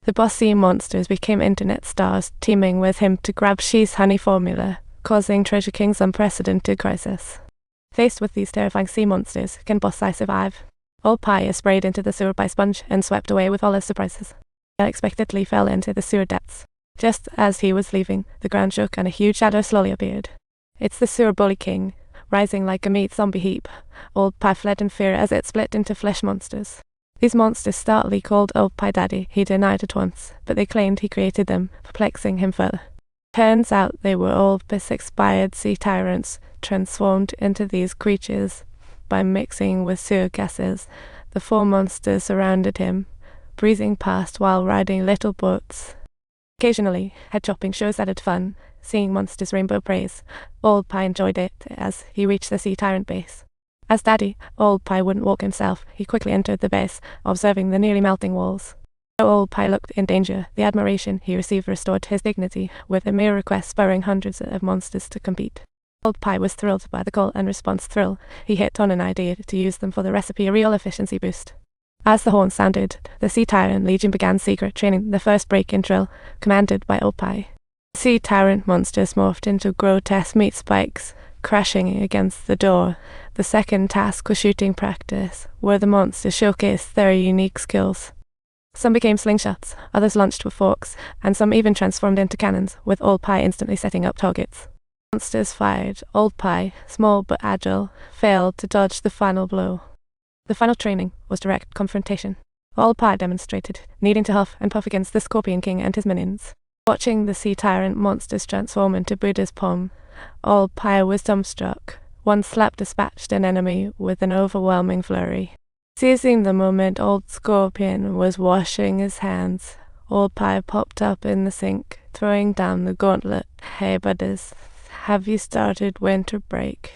The boss sea monsters became internet stars, teaming with him to grab She's honey formula, causing Treasure King's unprecedented crisis. Faced with these terrifying sea monsters, can Boss Sai survive? Old Pie is sprayed into the sewer by Sponge and swept away with all his surprises. He unexpectedly fell into the sewer depths. Just as he was leaving, the ground shook and a huge shadow slowly appeared. It's the sewer bully king, rising like a meat zombie heap. Old Pie fled in fear as it split into flesh monsters. These monsters stoutly called Old Pie Daddy. He denied it once, but they claimed he created them, perplexing him further. Turns out they were old piss-expired sea tyrants, transformed into these creatures by mixing with sewer gases. The four monsters surrounded him, breezing past while riding little boats. Occasionally, head-chopping shows added fun, seeing monsters rainbow praise. Old Pie enjoyed it as he reached the sea tyrant base. As Daddy, Old Pie wouldn't walk himself. He quickly entered the base, observing the nearly melting walls. Though Old Pie looked in danger, the admiration he received restored his dignity, with a mere request spurring hundreds of monsters to compete. Old Pie was thrilled by the call and response thrill. He hit on an idea to use them for the recipe a real efficiency boost. As the horn sounded, the Sea Tyrant Legion began secret training, the first break-in drill, commanded by Old Pie. Sea Tyrant monsters morphed into grotesque meat spikes, crashing against the door. The second task was shooting practice, where the monsters showcased their unique skills. Some became slingshots, others launched with forks, and some even transformed into cannons, with Old Pie instantly setting up targets. Monsters fired. Old Pie, small but agile, failed to dodge the final blow. The final training was direct confrontation. Old Pie demonstrated, needing to huff and puff against the Scorpion King and his minions. Watching the Sea Tyrant monsters transform into Buddha's palm, Old Pie was dumbstruck. One slap dispatched an enemy with an overwhelming flurry. Seizing the moment Old Scorpion was washing his hands, Old Pie popped up in the sink, throwing down the gauntlet. "Hey buddies, have you started winter break?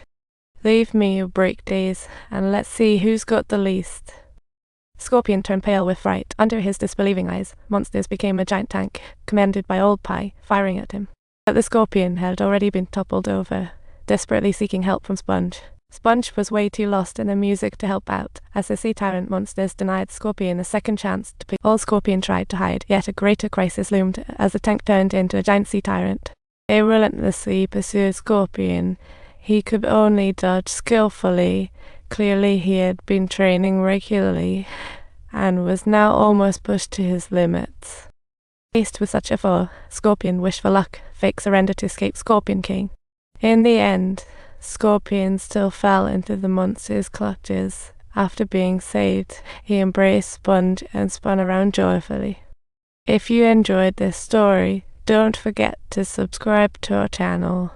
Leave me your break days, and let's see who's got the least." Scorpion turned pale with fright. Under his disbelieving eyes, monsters became a giant tank, commanded by Old Pie, firing at him. But the Scorpion had already been toppled over, desperately seeking help from Sponge. Sponge was way too lost in the music to help out, as the Sea Tyrant monsters denied Scorpion a second chance to pick. All Scorpion tried to hide, yet a greater crisis loomed as the tank turned into a giant Sea Tyrant. They relentlessly pursued Scorpion. He could only dodge skillfully. Clearly he had been training regularly, and was now almost pushed to his limits. Faced with such a foe, Scorpion wished for luck. Fake surrender to escape Scorpion King. In the end, Scorpion still fell into the monster's clutches. After being saved, he embraced Sponge and spun around joyfully. If you enjoyed this story, don't forget to subscribe to our channel.